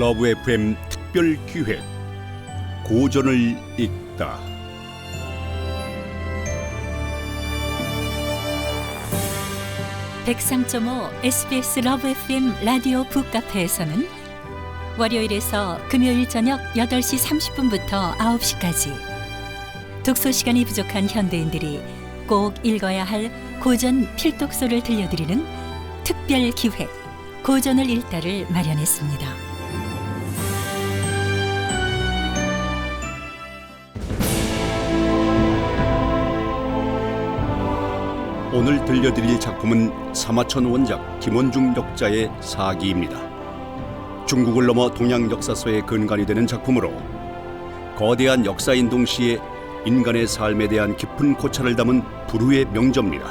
러브 FM 특별 기획 고전을 읽다. (103.5) SBS 러브 FM 라디오 북카페에서는 월요일에서 금요일 저녁 8시 30분부터 9시까지 독서 시간이 부족한 현대인들이 꼭 읽어야 할 고전 필독서를 들려드리는 특별 기획 고전을 읽다를 마련했습니다. 오늘 들려드릴 작품은 사마천 원작 김원중 역자의 사기입니다. 중국을 넘어 동양 역사서의 근간이 되는 작품으로 거대한 역사인 동시에 인간의 삶에 대한 깊은 고찰을 담은 불후의 명저입니다.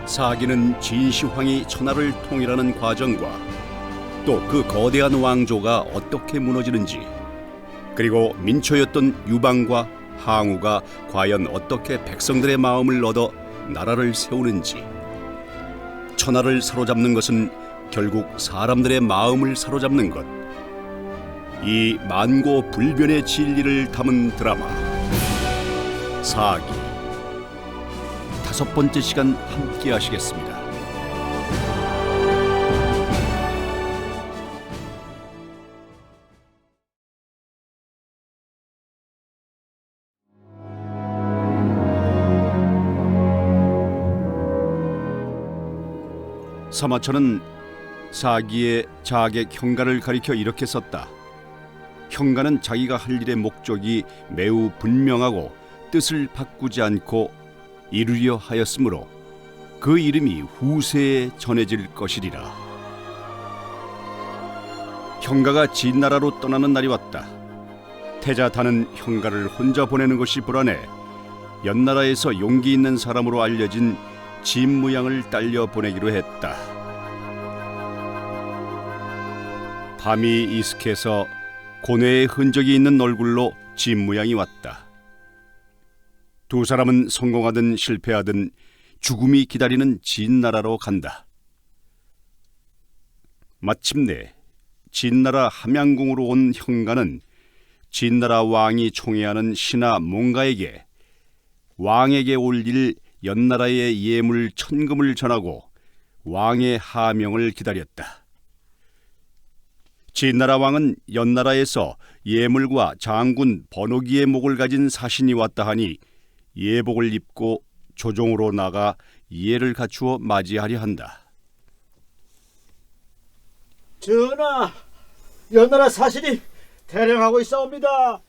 사기는 진시황이 천하를 통일하는 과정과 또 그 거대한 왕조가 어떻게 무너지는지, 그리고 민초였던 유방과 항우가 과연 어떻게 백성들의 마음을 얻어 나라를 세우는지, 천하를 사로잡는 것은 결국 사람들의 마음을 사로잡는 것, 이 만고 불변의 진리를 담은 드라마 사기, 5번째 시간 함께 하시겠습니다. 사마천은 사기의 자객 형가를 가리켜 이렇게 썼다. 형가는 자기가 할 일의 목적이 매우 분명하고 뜻을 바꾸지 않고 이루려 하였으므로 그 이름이 후세에 전해질 것이리라. 형가가 진나라로 떠나는 날이 왔다. 태자다는 형가를 혼자 보내는 것이 불안해 연나라에서 용기 있는 사람으로 알려진 진무양을 딸려 보내기로 했다. 밤이 이슥해서 고뇌의 흔적이 있는 얼굴로 진무양이 왔다. 두 사람은 성공하든 실패하든 죽음이 기다리는 진나라로 간다. 마침내 진나라 함양궁으로 온 형가는 진나라 왕이 총애하는 신하 몽가에게 왕에게 올릴 연나라의 예물 1000금을 전하고 왕의 하명을 기다렸다. 진나라 왕은 연나라에서 예물과 장군 번호기의 목을 가진 사신이 왔다 하니 예복을 입고 조종으로 나가 예를 갖추어 맞이하려 한다. 전하, 연나라 사신이 대령하고 있사옵니다.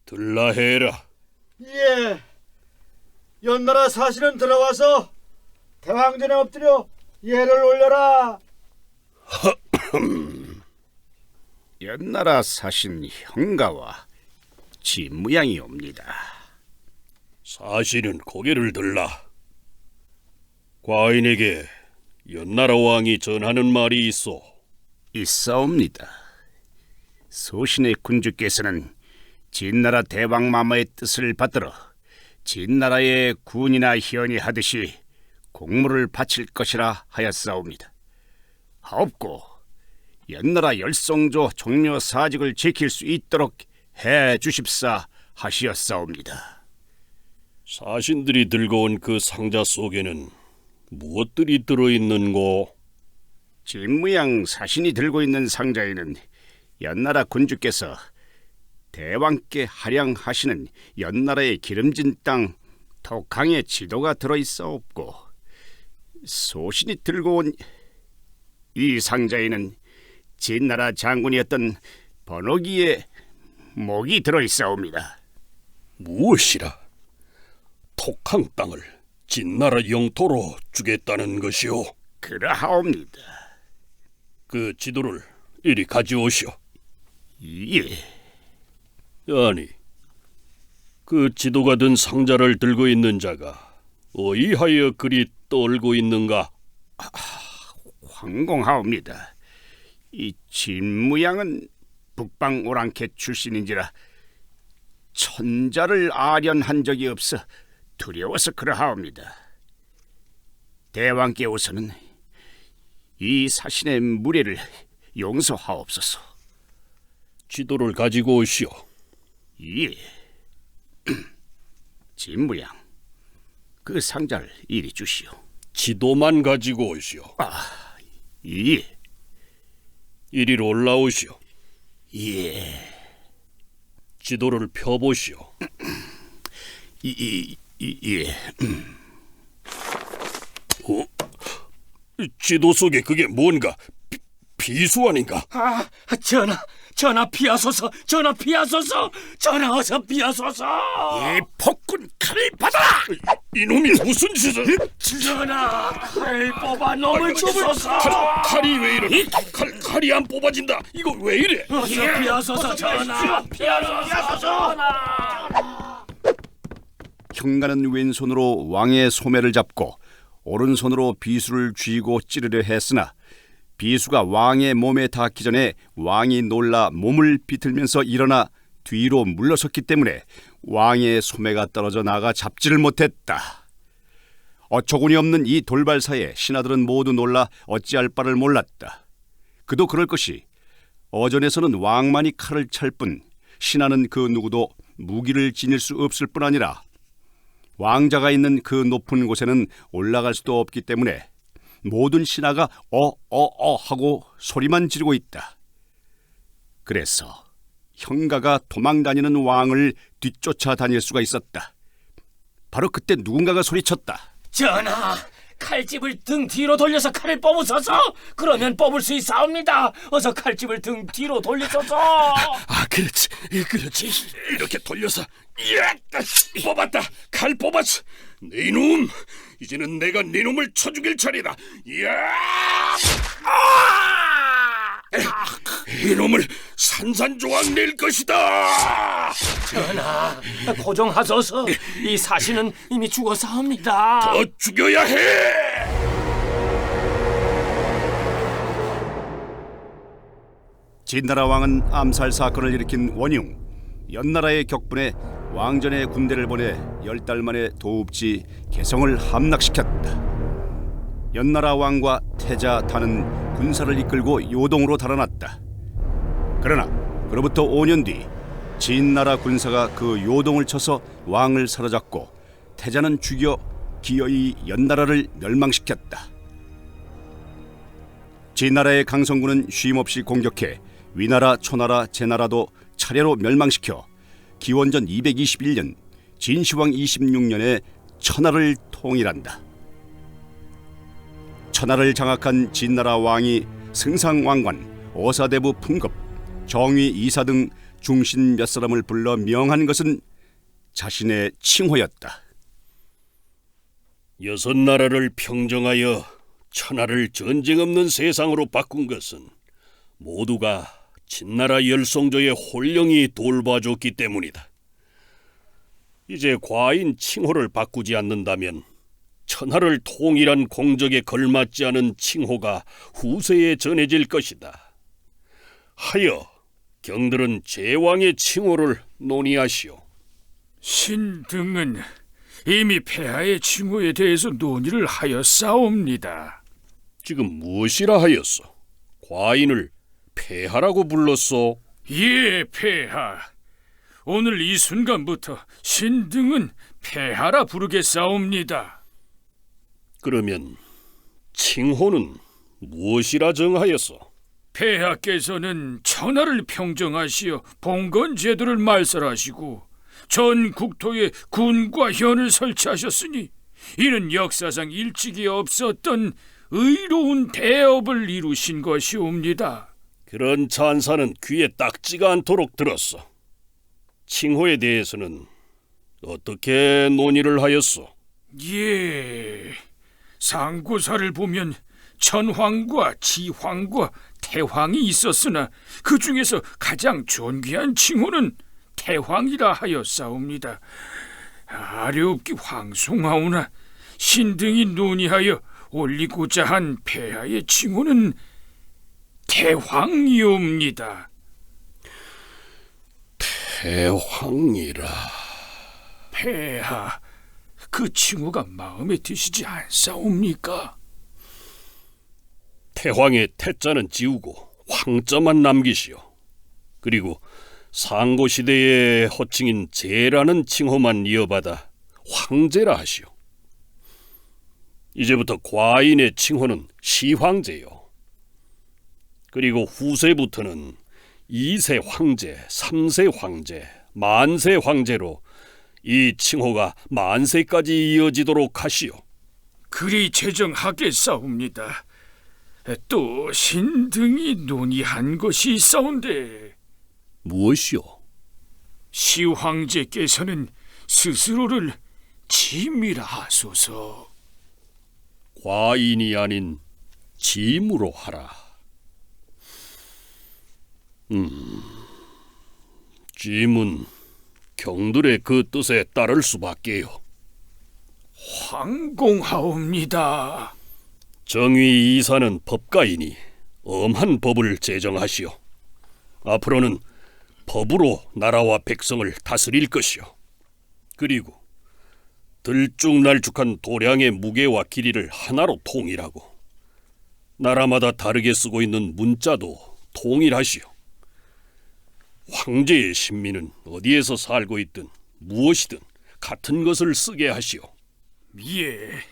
들라해라. 예, 연나라 사신은 들어와서 대왕전에 엎드려 예를 올려라. 연나라 사신 형가와 진무양이 옵니다. 사신은 고개를 들라. 과인에게 연나라 왕이 전하는 말이 있어. 있사옵니다. 소신의 군주께서는 진나라 대왕마마의 뜻을 받들어 진나라의 군이나 희연이 하듯이 공물을 바칠 것이라 하였사옵니다. 하옵고 연나라 열성조 종묘 사직을 지킬 수 있도록 해 주십사 하시었사옵니다. 사신들이 들고 온 그 상자 속에는 무엇들이 들어있는고? 진무양 사신이 들고 있는 상자에는 연나라 군주께서 대왕께 할양하시는 연나라의 기름진 땅 독항의 지도가 들어있사옵고, 소신이 들고 온 이 상자에는 진나라 장군이었던 번호기의 목이 들어있사옵니다. 무엇이라? 독항 땅을 진나라 영토로 주겠다는 것이오? 그러하옵니다. 그 지도를 이리 가져오시오. 예. 아니, 그 지도가 든 상자를 들고 있는 자가 어이하여 그리 떨고 있는가? 황공하옵니다. 이 진무양은 북방 오랑캐 출신인지라 천자를 아련한 적이 없어 두려워서 그러하옵니다. 대왕께서는 이 사신의 무례를 용서하옵소서. 지도를 가지고 오시오. 예. 진무양, 그 상자를 이리 주시오. 지도만 가지고 오시오. 예. 이리로 올라오시오. 예. 지도를 펴보시오. 예. 지도 속에 그게 뭔가 비수 아닌가? 전하 피하소서. 전하 피하소서. 전하 어서 피하소서. 이 폭군 칼을 받아라! 이놈이 무슨 짓을? 전하 칼 뽑아 놈을 주소서. 칼이 왜 이래? 칼이 안 뽑아진다. 이거 왜 이래? 어서 피하소서. 전하 피하소서. 전하. 형가는 왼손으로 왕의 소매를 잡고 오른손으로 비수를 쥐고 찌르려 했으나 비수가 왕의 몸에 닿기 전에 왕이 놀라 몸을 비틀면서 일어나 뒤로 물러섰기 때문에 왕의 소매가 떨어져 나가 잡지를 못했다. 어처구니 없는 이 돌발사에 신하들은 모두 놀라 어찌할 바를 몰랐다. 그도 그럴 것이 어전에서는 왕만이 칼을 찰 뿐 신하는 그 누구도 무기를 지닐 수 없을 뿐 아니라 왕자가 있는 그 높은 곳에는 올라갈 수도 없기 때문에 모든 신하가 하고 소리만 지르고 있다. 그래서 형가가 도망다니는 왕을 뒤쫓아 다닐 수가 있었다. 바로 그때 누군가가 소리쳤다. 전하 칼집을 등 뒤로 돌려서 칼을 뽑으소서. 그러면 뽑을 수 있사옵니다. 어서 칼집을 등 뒤로 돌리소서. 그렇지. 이렇게 돌려서 뽑았다. 칼 뽑았어. 네 이놈, 이제는 내가 네 놈을 쳐 죽일 차례다. 이놈을 산산조각 낼 것이다. 전하 고정하소서. 이 사신은 이미 죽어사옵니다. 더 죽여야 해. 진나라 왕은 암살 사건을 일으킨 원흉, 연나라의 격분에 왕전의 군대를 보내 10달 만에 도읍지 개성을 함락시켰다. 연나라 왕과 태자 단은 군사를 이끌고 요동으로 달아났다. 그러나 그로부터 5년 뒤 진나라 군사가 그 요동을 쳐서 왕을 사로잡고 태자는 죽여 기어이 연나라를 멸망시켰다. 진나라의 강성군은 쉼없이 공격해 위나라, 초나라, 제나라도 차례로 멸망시켜 기원전 221년 진시황 26년에 천하를 통일한다. 천하를 장악한 진나라 왕이 승상왕관, 어사대부 풍급, 정의 이사 등 중신 몇 사람을 불러 명한 것은 자신의 칭호였다. 6나라를 평정하여 천하를 전쟁 없는 세상으로 바꾼 것은 모두가 진나라 열성조의 홀령이 돌봐줬기 때문이다. 이제 과인 칭호를 바꾸지 않는다면 천하를 통일한 공적에 걸맞지 않은 칭호가 후세에 전해질 것이다. 하여 경들은 제왕의 칭호를 논의하시오. 신등은 이미 폐하의 칭호에 대해서 논의를 하였사옵니다. 지금 무엇이라 하였소? 과인을 폐하라고 불렀소? 예, 폐하. 오늘 이 순간부터 신등은 폐하라 부르겠사옵니다. 그러면 칭호는 무엇이라 정하였소? 폐하께서는 천하를 평정하시어 봉건제도를 말살하시고 전 국토에 군과 현을 설치하셨으니 이는 역사상 일찍이 없었던 의로운 대업을 이루신 것이옵니다. 그런 찬사는 귀에 딱지가 않도록 들었소. 칭호에 대해서는 어떻게 논의를 하였소? 예, 상고사를 보면 천황과 지황과 태황이 있었으나 그 중에서 가장 존귀한 칭호는 태황이라 하였사옵니다. 아뢰옵기 황송하오나 신등이 논의하여 올리고자 한 폐하의 칭호는 태황이옵니다. 태황이라. 폐하, 그 칭호가 마음에 드시지 않사옵니까? 태황의 태자는 지우고 황자만 남기시오. 그리고 상고 시대의 호칭인 제라는 칭호만 이어받아 황제라 하시오. 이제부터 과인의 칭호는 시황제요. 그리고 후세부터는 2세 황제, 3세 황제, 만세 황제로 이 칭호가 만세까지 이어지도록 하시오. 그리 제정하겠사옵니다. 또 신등이 논의한 것이 있사온데 무엇이오? 시황제께서는 스스로를 짐이라 하소서. 과인이 아닌 짐으로 하라. 짐은 경들의 그 뜻에 따를 수밖에요. 황공하옵니다. 정의 이사는 법가이니 엄한 법을 제정하시오. 앞으로는 법으로 나라와 백성을 다스릴 것이오. 그리고 들쭉날쭉한 도량의 무게와 길이를 하나로 통일하고 나라마다 다르게 쓰고 있는 문자도 통일하시오. 황제의 신민은 어디에서 살고 있든 무엇이든 같은 것을 쓰게 하시오. 예,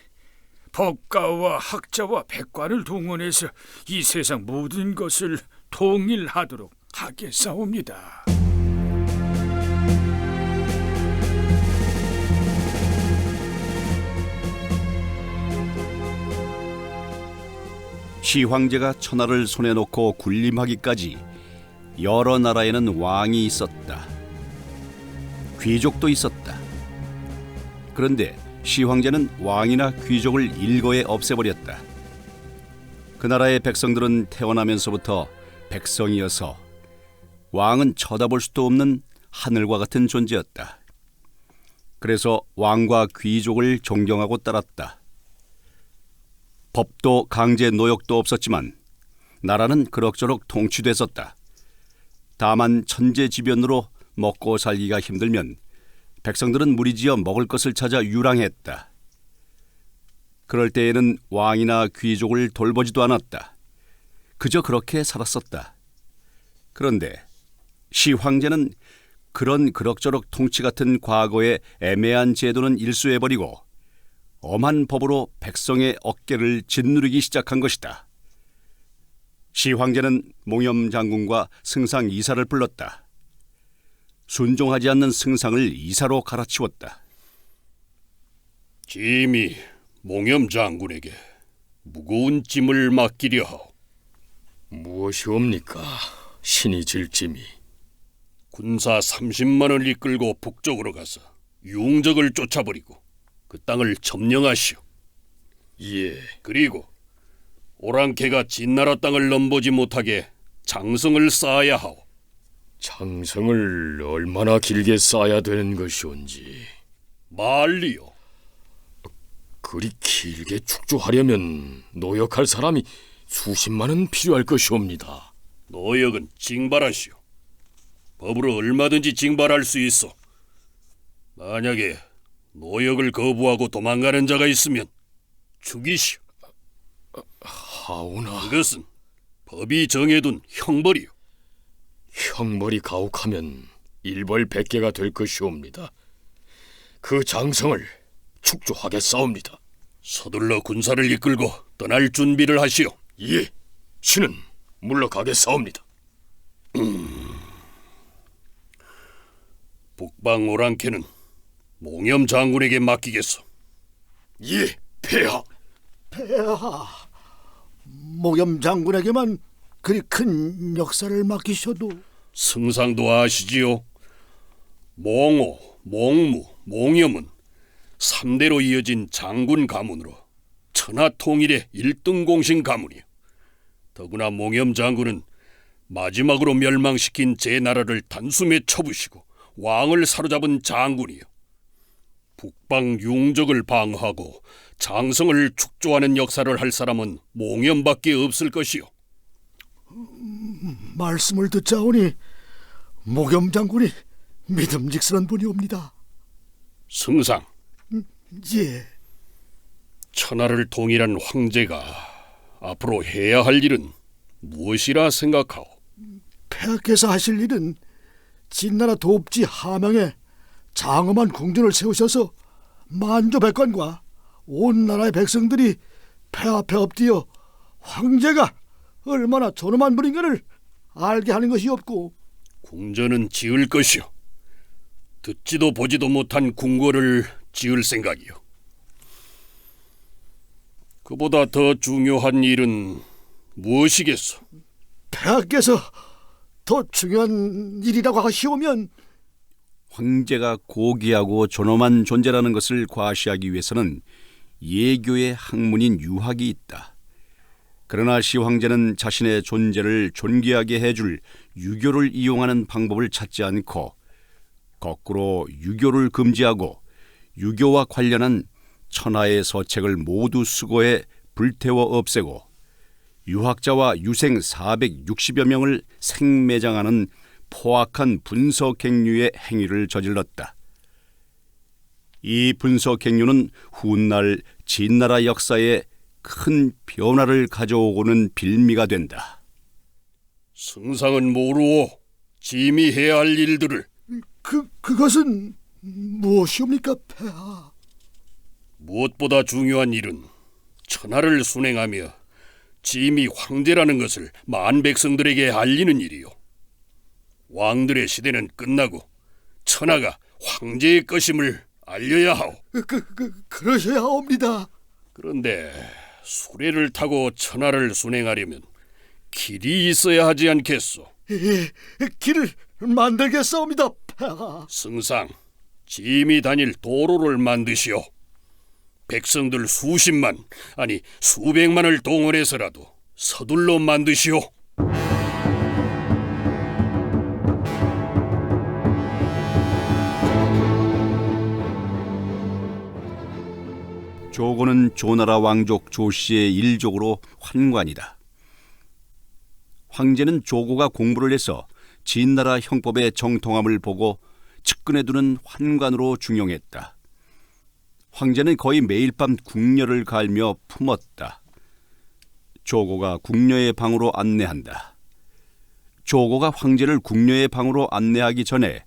법가와 학자와 백관을 동원해서 이 세상 모든 것을 통일하도록 하겠사옵니다. 시황제가 천하를 손에 놓고 군림하기까지 여러 나라에는 왕이 있었다. 귀족도 있었다. 그런데 시황제는 왕이나 귀족을 일거에 없애버렸다. 그 나라의 백성들은 태어나면서부터 백성이어서 왕은 쳐다볼 수도 없는 하늘과 같은 존재였다. 그래서 왕과 귀족을 존경하고 따랐다. 법도 강제 노역도 없었지만 나라는 그럭저럭 통치됐었다. 다만 천재지변으로 먹고 살기가 힘들면 백성들은 무리지어 먹을 것을 찾아 유랑했다. 그럴 때에는 왕이나 귀족을 돌보지도 않았다. 그저 그렇게 살았었다. 그런데 시황제는 그런 그럭저럭 통치 같은 과거의 애매한 제도는 일수해버리고 엄한 법으로 백성의 어깨를 짓누르기 시작한 것이다. 시황제는 몽염 장군과 승상 이사를 불렀다. 순종하지 않는 승상을 이사로 갈아치웠다. 짐이 몽염 장군에게 무거운 짐을 맡기려 하오. 무엇이옵니까? 신이 질 짐이. 군사 30만을 이끌고 북쪽으로 가서 융적을 쫓아버리고 그 땅을 점령하시오. 예, 그리고 오랑캐가 진나라 땅을 넘보지 못하게 장성을 쌓아야 하오. 장성을 얼마나 길게 쌓아야 되는 것이온지. 말리요. 그리 길게 축조하려면 노역할 사람이 수십만은 필요할 것이옵니다. 노역은 징발하시오. 법으로 얼마든지 징발할 수 있어. 만약에 노역을 거부하고 도망가는 자가 있으면 죽이시오. 하오나 그것은 법이 정해둔 형벌이요. 형벌이 가혹하면 일벌 100개가 될 것이옵니다. 그 장성을 축조하겠사옵니다. 서둘러 군사를 이끌고 떠날 준비를 하시오. 예, 신은 물러가겠사옵니다. 북방 오랑캐는 몽염 장군에게 맡기겠소. 예, 폐하. 폐하, 몽염 장군에게만 그리 큰 역사를 맡기셔도. 승상도 아시지요? 몽오, 몽무, 몽염은 3대로 이어진 장군 가문으로 천하 통일의 1등 공신 가문이요. 더구나 몽염 장군은 마지막으로 멸망시킨 제 나라를 단숨에 쳐부시고 왕을 사로잡은 장군이요. 북방 융적을 방어하고 장성을 축조하는 역사를 할 사람은 몽염밖에 없을 것이요. 말씀을 듣자오니 몽염 장군이 믿음직스런 분이옵니다. 승상, 예, 천하를 통일한 황제가 앞으로 해야 할 일은 무엇이라 생각하오? 폐하께서 하실 일은 진나라 돕지 하명에 장엄한 궁전을 세우셔서 만조백관과 온 나라의 백성들이 폐하 앞에 엎드려 황제가 얼마나 존엄한 분인가를 알게 하는 것이었고, 궁전은 지을 것이오. 듣지도 보지도 못한 궁궐을 지을 생각이오. 그보다 더 중요한 일은 무엇이겠소? 폐하께서 더 중요한 일이라고 하시오면 황제가 고귀하고 존엄한 존재라는 것을 과시하기 위해서는 예교의 학문인 유학이 있다. 그러나 시황제는 자신의 존재를 존귀하게 해줄 유교를 이용하는 방법을 찾지 않고 거꾸로 유교를 금지하고 유교와 관련한 천하의 서책을 모두 수거해 불태워 없애고 유학자와 유생 460여 명을 생매장하는 포악한 분석행류의 행위를 저질렀다. 이 분석행류는 훗날 진나라 역사에 큰 변화를 가져오고는 빌미가 된다. 승상은 모르오. 짐이 해야 할 일들을. 그것은 무엇이옵니까, 폐하? 무엇보다 중요한 일은 천하를 순행하며 짐이 황제라는 것을 만 백성들에게 알리는 일이요. 왕들의 시대는 끝나고 천하가 황제의 것임을 알려야 하오. 그러셔야 합니다. 그런데 수레를 타고 천하를 순행하려면 길이 있어야 하지 않겠소? 예, 길을 만들겠사옵니다, 폐하. 승상, 짐이 다닐 도로를 만드시오. 백성들 수십만, 아니 수백만을 동원해서라도 서둘러 만드시오. 조고는 조나라 왕족 조씨의 일족으로 환관이다. 황제는 조고가 공부를 해서 진나라 형법의 정통함을 보고 측근에 두는 환관으로 중용했다. 황제는 거의 매일 밤 궁녀를 갈며 품었다. 조고가 궁녀의 방으로 안내한다. 조고가 황제를 궁녀의 방으로 안내하기 전에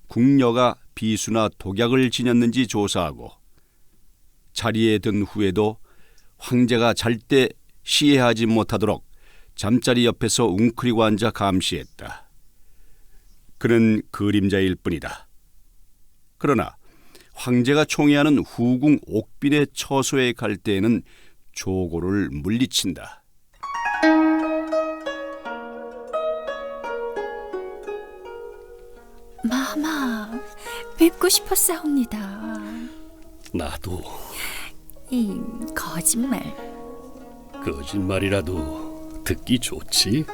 궁녀가 비수나 독약을 지녔는지 조사하고 자리에 든 후에도 황제가 잘 때 시해하지 못하도록 잠자리 옆에서 웅크리고 앉아 감시했다. 그는 그림자일 뿐이다. 그러나 황제가 총애하는 후궁 옥빈의 처소에 갈 때에는 조고를 물리친다. 마마, 뵙고 싶었사옵니다. 나도 이 거짓말. 거짓말이라도 듣기 좋지?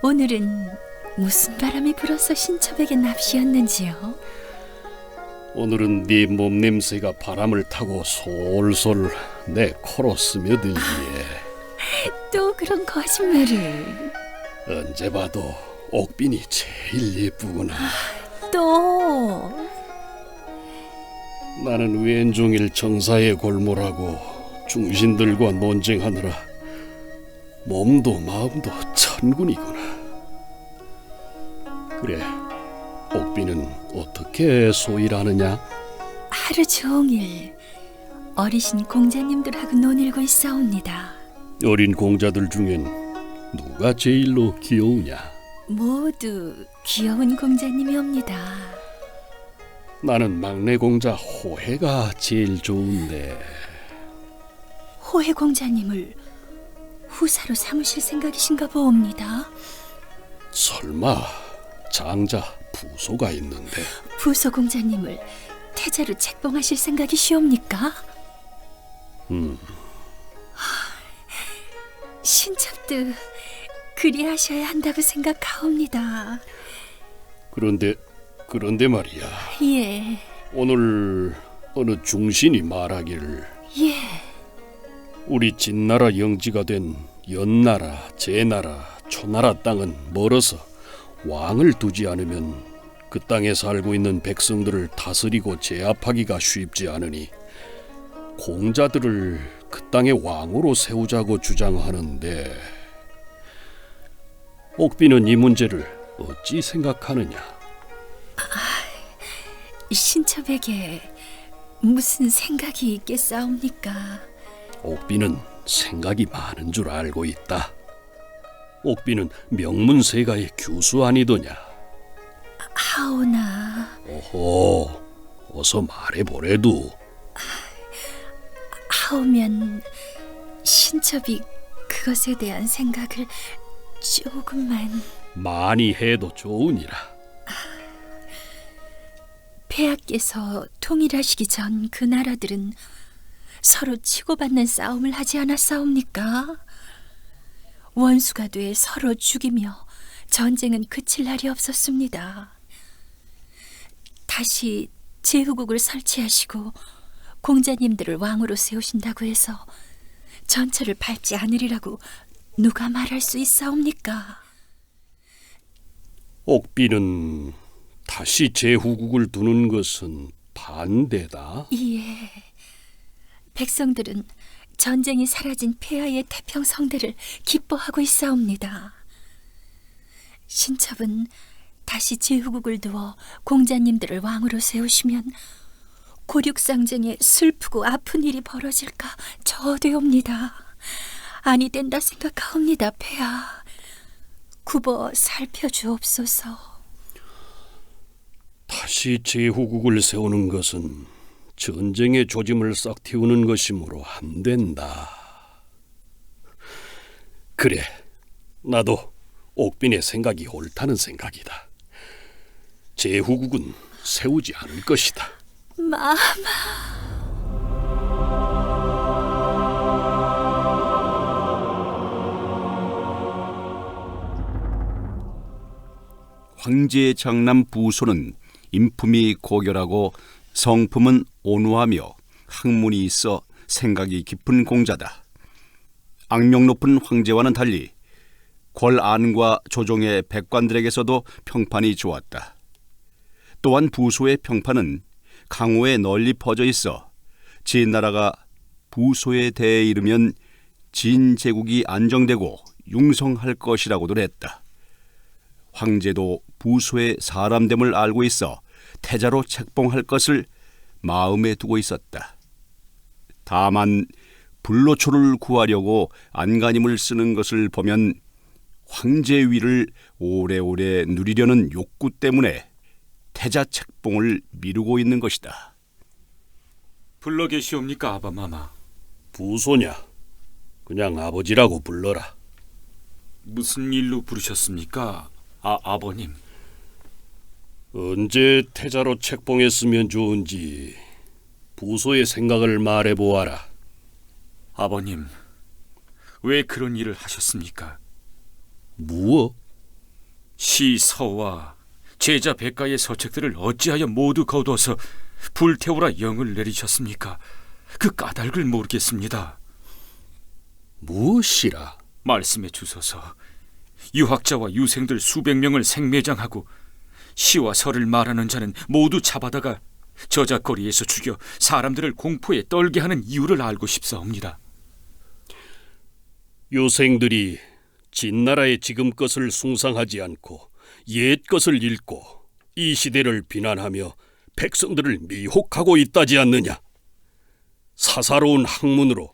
오늘은 무슨 바람이 불어서 신첩에게 납시였는지요? 오늘은 네 몸냄새가 바람을 타고 솔솔 내 코로 스며들기에 또 그런 거짓말을. 언제 봐도 옥빈이 제일 예쁘구나. 또 나는 왼종일 정사에 골몰하고 중신들과 논쟁하느라 몸도 마음도 천군이구나. 그래, 옥빈은 어떻게 소일하느냐? 하루 종일 어리신 공자님들하고 논일고 있사옵니다. 어린 공자들 중엔 누가 제일로 귀여우냐? 모두 귀여운 공자님이옵니다. 나는 막내 공자 호해가 제일 좋은데. 호해 공자님을 후사로 삼으실 생각이신가 보옵니다. 설마 장자 부소가 있는데. 부소 공자님을 태자로 책봉하실 생각이시옵니까? 신첩도 그리하셔야 한다고 생각하옵니다. 그런데 말이야. 예, 오늘 어느 중신이 말하기를 예. 우리 진나라 영지가 된 연나라, 제나라, 초나라 땅은 멀어서 왕을 두지 않으면 그 땅에 살고 있는 백성들을 다스리고 제압하기가 쉽지 않으니 공자들을 그 땅의 왕으로 세우자고 주장하는데 옥비는 이 문제를 어찌 생각하느냐? 신첩에게 무슨 생각이 있겠사옵니까? 옥비는 생각이 많은 줄 알고 있다. 옥비는 명문세가의 규수 아니더냐? 하오나 오호, 어서 말해보래도. 하오면 신첩이 그것에 대한 생각을 조금만. 많이 해도 좋으니라. 폐하께서 통일하시기 전 그 나라들은 서로 치고받는 싸움을 하지 않았사옵니까? 원수가 돼 서로 죽이며 전쟁은 그칠 날이 없었습니다. 다시 제후국을 설치하시고 공자님들을 왕으로 세우신다고 해서 전철을 밟지 않으리라고 누가 말할 수 있사옵니까? 옥비는 다시 제후국을 두는 것은 반대다. 이에 백성들은 전쟁이 사라진 폐하의 태평성대를 기뻐하고 있사옵니다. 신첩은 다시 제후국을 두어 공자님들을 왕으로 세우시면 고륙상쟁에 슬프고 아픈 일이 벌어질까 저되옵니다. 아니 된다 생각하옵니다, 폐하. 굽어 살펴주옵소서. 다시 제후국을 세우는 것은 전쟁의 조짐을 싹 틔우는 것이므로 안 된다. 그래, 나도 옥빈의 생각이 옳다는 생각이다. 제후국은 세우지 않을 것이다. 마마. 황제의 장남 부소는 인품이 고결하고 성품은 온화하며 학문이 있어 생각이 깊은 공자다. 악명 높은 황제와는 달리 궐안과 조정의 백관들에게서도 평판이 좋았다. 또한 부소의 평판은 강호에 널리 퍼져 있어 진나라가 부소에 대해 이르면 진제국이 안정되고 융성할 것이라고도 했다. 황제도 부소의 사람됨을 알고 있어 태자로 책봉할 것을 마음에 두고 있었다. 다만 불로초를 구하려고 안간힘을 쓰는 것을 보면 황제 위를 오래오래 누리려는 욕구 때문에 태자 책봉을 미루고 있는 것이다. 불러 계시옵니까, 아바마마? 부소냐? 그냥 아버지라고 불러라. 무슨 일로 부르셨습니까, 아버님? 언제 태자로 책봉했으면 좋은지 부소의 생각을 말해보아라. 아버님, 왜 그런 일을 하셨습니까? 무엇? 시서와 제자 백가의 서책들을 어찌하여 모두 거두어서 불태우라 영을 내리셨습니까? 그 까닭을 모르겠습니다. 무엇이라? 말씀해 주소서. 유학자와 유생들 수백 명을 생매장하고 시와 설을 말하는 자는 모두 잡아다가 저작거리에서 죽여 사람들을 공포에 떨게 하는 이유를 알고 싶사옵니다. 요생들이 진나라의 지금 것을 숭상하지 않고 옛 것을 읽고 이 시대를 비난하며 백성들을 미혹하고 있다지 않느냐? 사사로운 학문으로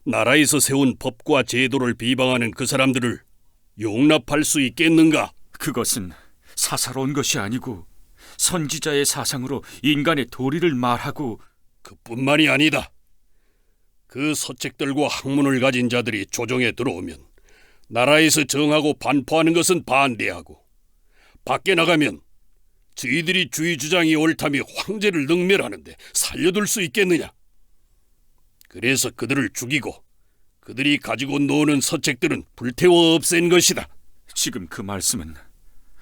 나라에서 세운 법과 제도를 비방하는 그 사람들을 용납할 수 있겠는가? 그것은 사사로운 것이 아니고 선지자의 사상으로 인간의 도리를 말하고 그뿐만이 아니다. 그 서책들과 학문을 가진 자들이 조정에 들어오면 나라에서 정하고 반포하는 것은 반대하고 밖에 나가면 저희들이 주의 주장이 옳다며 황제를 능멸하는데 살려둘 수 있겠느냐? 그래서 그들을 죽이고 그들이 가지고 노는 서책들은 불태워 없앤 것이다. 지금 그 말씀은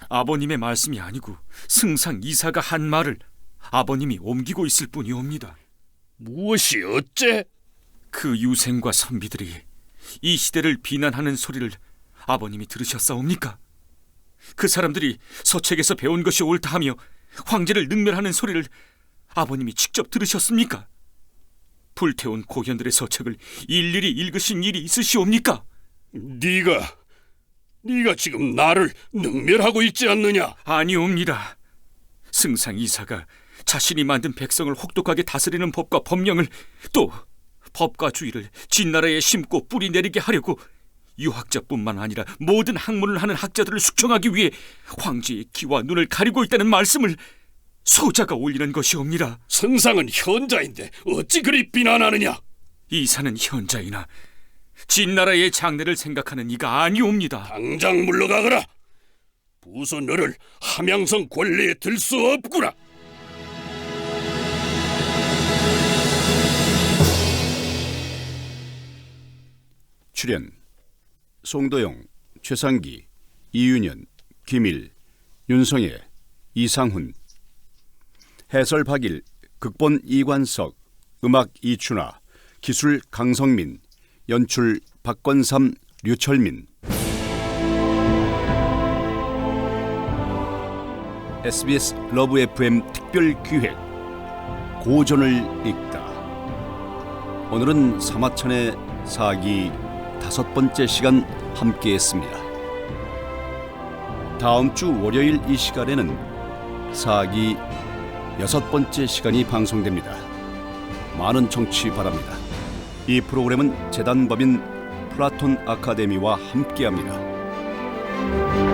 아버님의 말씀이 아니고 승상 이사가 한 말을 아버님이 옮기고 있을 뿐이옵니다. 무엇이 어째? 그 유생과 선비들이 이 시대를 비난하는 소리를 아버님이 들으셨사옵니까? 그 사람들이 서책에서 배운 것이 옳다 하며 황제를 능멸하는 소리를 아버님이 직접 들으셨습니까? 불태운 고견들의 서책을 일일이 읽으신 일이 있으시옵니까? 네가 지금 나를 능멸하고 있지 않느냐? 아니옵니다. 승상 이사가 자신이 만든 백성을 혹독하게 다스리는 법과 법령을, 또 법과 주의를 진나라에 심고 뿌리 내리게 하려고 유학자뿐만 아니라 모든 학문을 하는 학자들을 숙청하기 위해 황제의 귀와 눈을 가리고 있다는 말씀을 소자가 올리는 것이옵니다. 승상은 현자인데 어찌 그리 비난하느냐? 이사는 현자이나 진나라의 장래를 생각하는 이가 아니옵니다. 당장 물러가거라. 부서 너를 함양성 권리에 들 수 없구나. 출연 송도영, 최상기, 이윤현, 김일, 윤성애, 이상훈. 해설 박일, 극본 이관석, 음악 이춘화, 기술 강성민, 연출 박건삼, 류철민. SBS 러브 FM 특별 기획 고전을 읽다. 오늘은 사마천의 사기 5번째 시간 함께했습니다. 다음 주 월요일 이 시간에는 사기 6번째 시간이 방송됩니다. 많은 청취 바랍니다. 이 프로그램은 재단법인 플라톤 아카데미와 함께합니다.